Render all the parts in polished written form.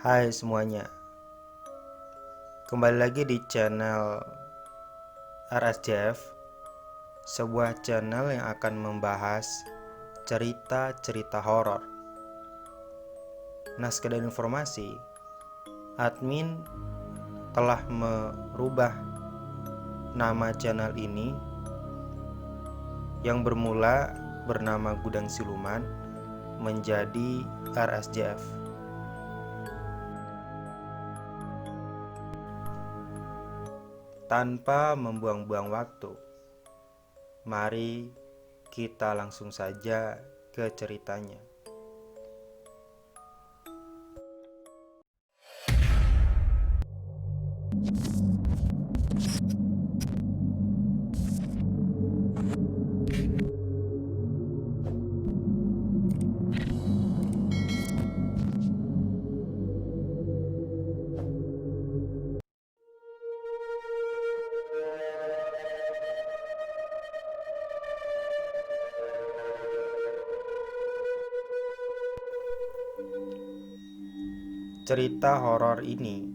Hai semuanya, kembali lagi di channel RSJF, sebuah channel yang akan membahas cerita-cerita horor. Nah, sekedar informasi, admin telah merubah nama channel ini yang bermula bernama Gudang Siluman menjadi RSJF. Tanpa membuang-buang waktu, mari kita langsung saja ke ceritanya. Cerita horor ini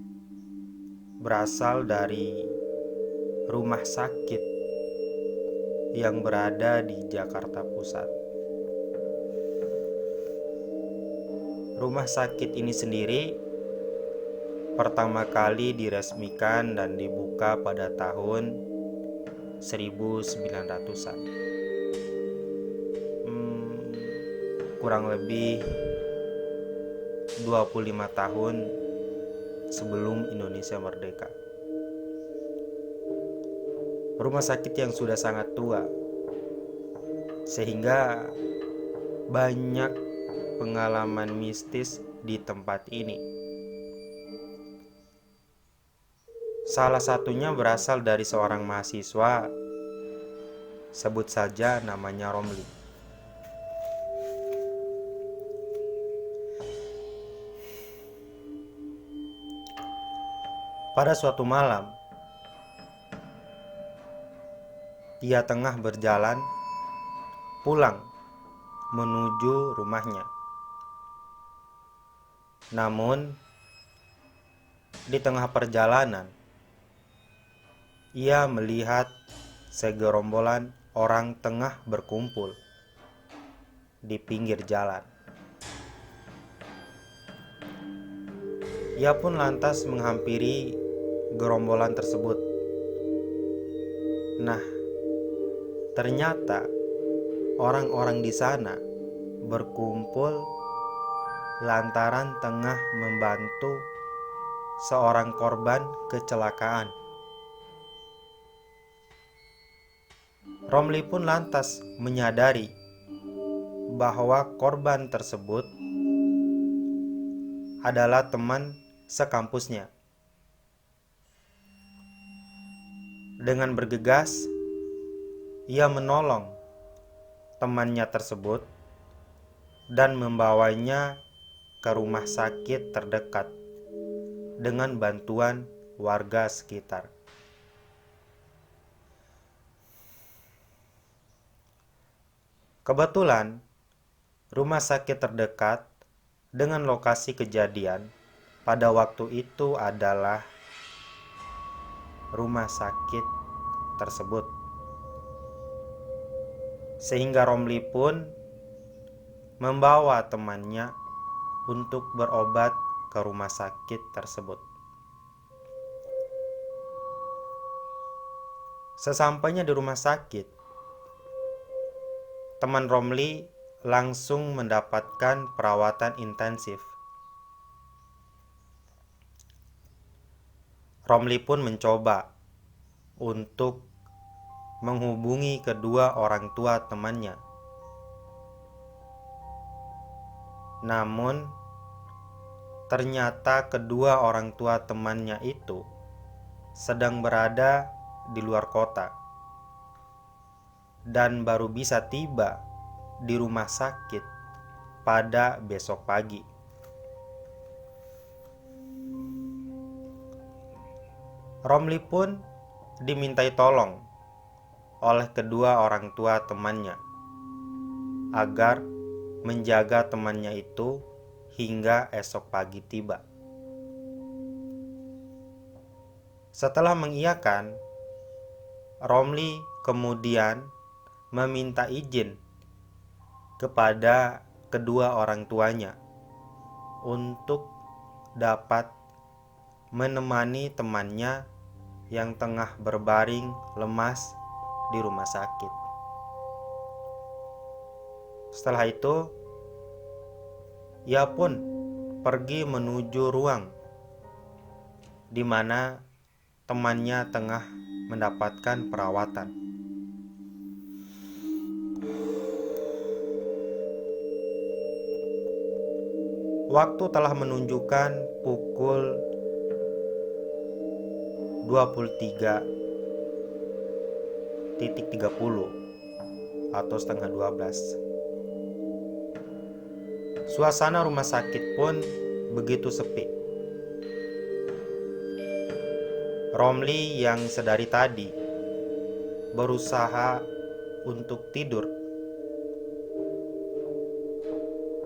berasal dari rumah sakit yang berada di Jakarta Pusat. Rumah sakit ini sendiri pertama kali diresmikan dan dibuka pada tahun 1900-an. Kurang lebih 25 tahun sebelum Indonesia merdeka. Rumah sakit yang sudah sangat tua, sehingga banyak pengalaman mistis di tempat ini. Salah satunya berasal dari seorang mahasiswa, sebut saja namanya Romli. Pada suatu malam, ia tengah berjalan pulang menuju rumahnya. Namun, di tengah perjalanan, ia melihat segerombolan orang tengah berkumpul di pinggir jalan. Ia pun lantas menghampiri gerombolan tersebut. Nah, ternyata orang-orang di sana berkumpul lantaran tengah membantu seorang korban kecelakaan. Romli pun lantas menyadari bahwa korban tersebut adalah teman sekampusnya. Dengan bergegas, ia menolong temannya tersebut dan membawanya ke rumah sakit terdekat dengan bantuan warga sekitar. Kebetulan, rumah sakit terdekat dengan lokasi kejadian pada waktu itu adalah rumah sakit tersebut. Sehingga Romli pun membawa temannya untuk berobat ke rumah sakit tersebut. Sesampainya di rumah sakit, teman Romli langsung mendapatkan perawatan intensif. Romli pun mencoba untuk menghubungi kedua orang tua temannya. Namun, ternyata kedua orang tua temannya itu sedang berada di luar kota dan baru bisa tiba di rumah sakit pada besok pagi. Romli pun dimintai tolong oleh kedua orang tua temannya agar menjaga temannya itu hingga esok pagi tiba. Setelah mengiyakan, Romli kemudian meminta izin kepada kedua orang tuanya untuk dapat menemani temannya yang tengah berbaring lemas di rumah sakit. Setelah itu, ia pun pergi menuju ruang di mana temannya tengah mendapatkan perawatan. Waktu telah menunjukkan pukul 23.30 atau setengah 12. Suasana rumah sakit pun begitu sepi. Romli yang sedari tadi berusaha untuk tidur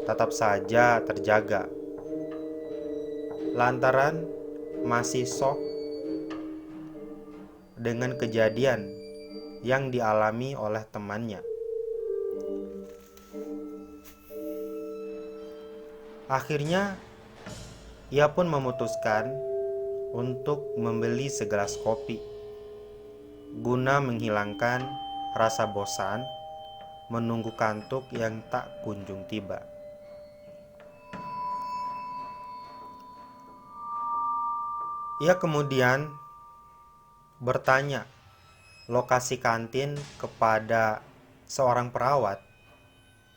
tetap saja terjaga lantaran masih shock dengan kejadian yang dialami oleh temannya. Akhirnya, ia pun memutuskan untuk membeli segelas kopi guna menghilangkan rasa bosan menunggu kantuk yang tak kunjung tiba. Ia kemudian bertanya lokasi kantin kepada seorang perawat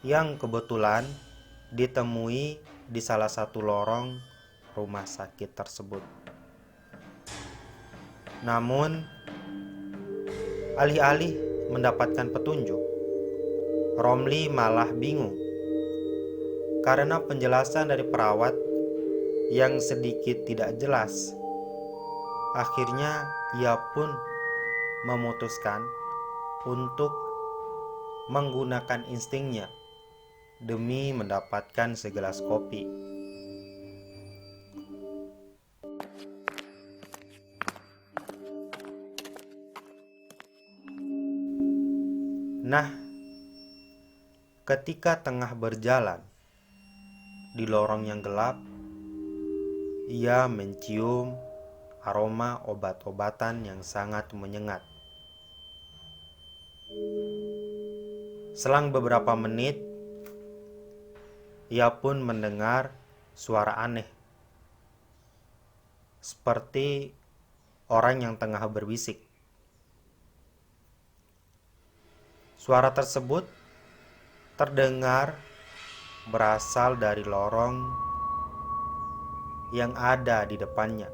yang kebetulan ditemui di salah satu lorong rumah sakit tersebut. Namun, alih-alih mendapatkan petunjuk, Romli malah bingung karena penjelasan dari perawat yang sedikit tidak jelas. Akhirnya ia pun memutuskan untuk menggunakan instingnya demi mendapatkan segelas kopi. Nah, ketika tengah berjalan di lorong yang gelap, ia mencium aroma obat-obatan yang sangat menyengat. Selang beberapa menit, ia pun mendengar suara aneh, seperti orang yang tengah berbisik. Suara tersebut terdengar berasal dari lorong yang ada di depannya.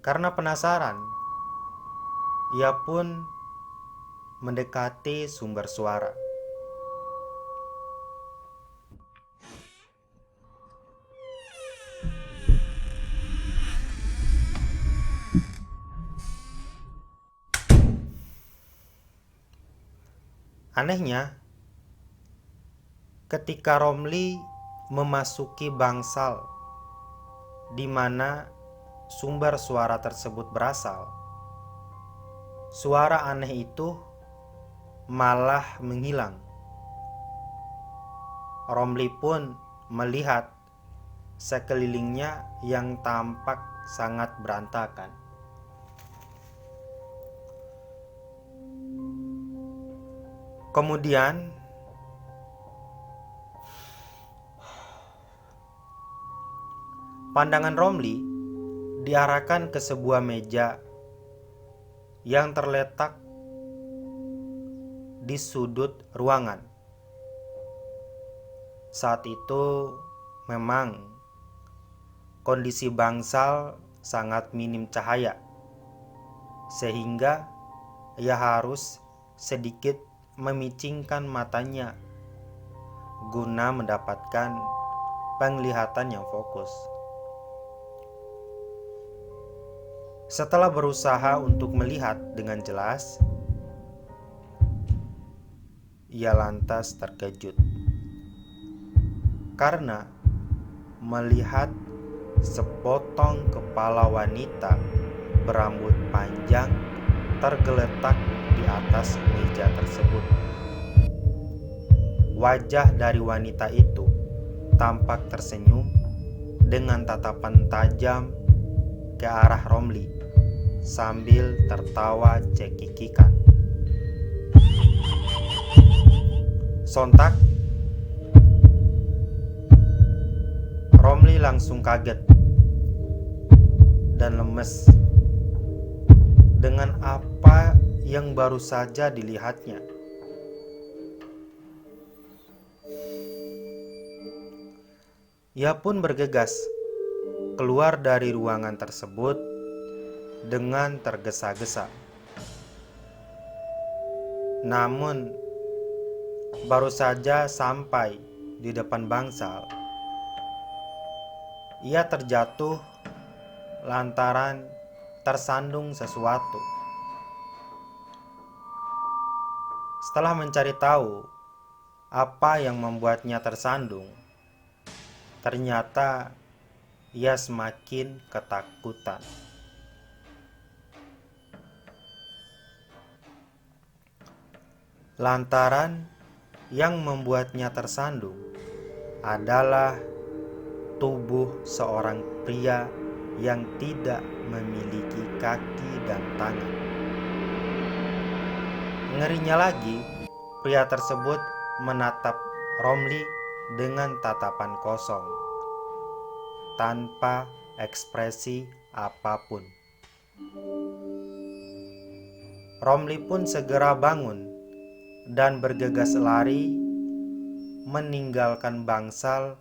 Karena penasaran, ia pun mendekati sumber suara. Anehnya, ketika Romli memasuki bangsal di mana sumber suara tersebut berasal, suara aneh itu malah menghilang. Romli pun melihat sekelilingnya yang tampak sangat berantakan. Kemudian pandangan Romli diarahkan ke sebuah meja yang terletak di sudut ruangan. Saat itu memang kondisi bangsal sangat minim cahaya, sehingga ia harus sedikit memicingkan matanya guna mendapatkan penglihatan yang fokus. Setelah berusaha untuk melihat dengan jelas, ia lantas terkejut karena melihat sepotong kepala wanita berambut panjang tergeletak di atas meja tersebut. Wajah dari wanita itu tampak tersenyum dengan tatapan tajam ke arah Romli sambil tertawa cekikikan. Sontak, Romli langsung kaget dan lemes dengan apa yang baru saja dilihatnya. Ia pun bergegas keluar dari ruangan tersebut dengan tergesa-gesa. Namun, baru saja sampai di depan bangsal, ia terjatuh lantaran tersandung sesuatu. Setelah mencari tahu apa yang membuatnya tersandung, ternyata ia semakin ketakutan. Lantaran yang membuatnya tersandung adalah tubuh seorang pria yang tidak memiliki kaki dan tangan. Ngerinya lagi, pria tersebut menatap Romli dengan tatapan kosong, tanpa ekspresi apapun. Romli pun segera bangun dan bergegas lari meninggalkan bangsal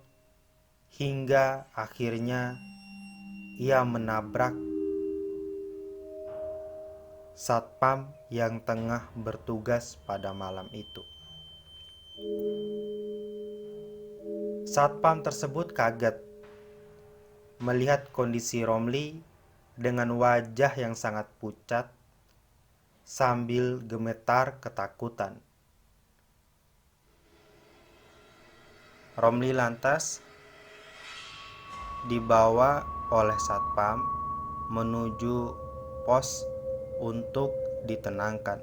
hingga akhirnya ia menabrak satpam yang tengah bertugas pada malam itu. Satpam tersebut kaget melihat kondisi Romli dengan wajah yang sangat pucat sambil gemetar ketakutan. Romli lantas dibawa oleh satpam menuju pos untuk ditenangkan.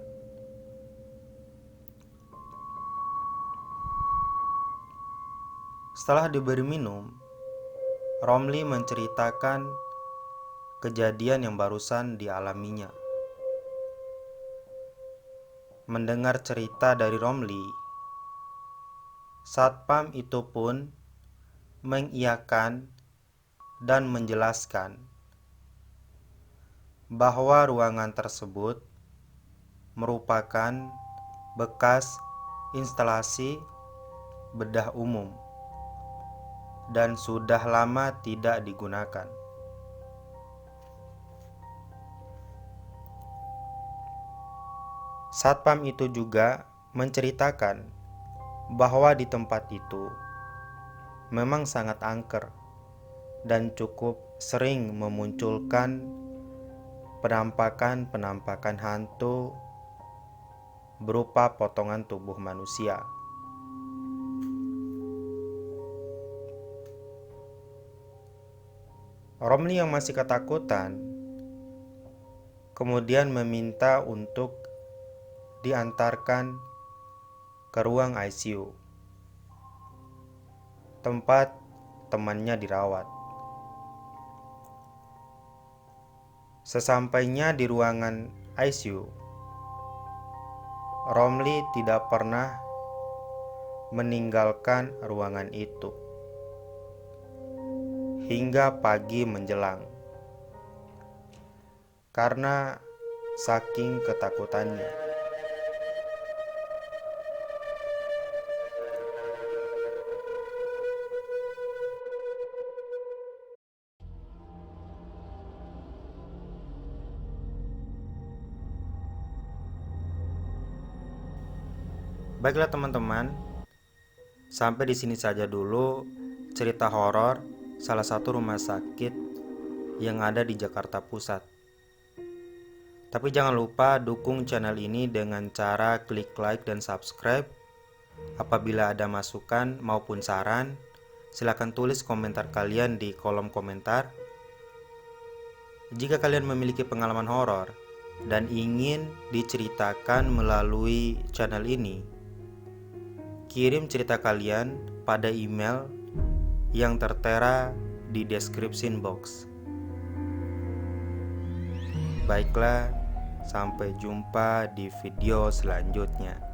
Setelah diberi minum, Romli menceritakan kejadian yang barusan dialaminya. Mendengar cerita dari Romli, satpam itu pun mengiyakan dan menjelaskan bahwa ruangan tersebut merupakan bekas instalasi bedah umum dan sudah lama tidak digunakan. Satpam itu juga menceritakan bahwa di tempat itu memang sangat angker dan cukup sering memunculkan penampakan-penampakan hantu berupa potongan tubuh manusia. Romli yang masih ketakutan kemudian meminta untuk diantarkan ke ruang ICU, tempat temannya dirawat. Sesampainya di ruangan ICU, Romli tidak pernah meninggalkan ruangan itu hingga pagi menjelang karena saking ketakutannya. Baiklah teman-teman, sampai di sini saja dulu cerita horor salah satu rumah sakit yang ada di Jakarta Pusat. Tapi jangan lupa dukung channel ini dengan cara klik like dan subscribe. Apabila ada masukan maupun saran, Silahkan tulis komentar kalian di kolom komentar. Jika kalian memiliki pengalaman horor dan ingin diceritakan melalui channel ini, kirim cerita kalian pada email yang tertera di description box. Baiklah, sampai jumpa di video selanjutnya.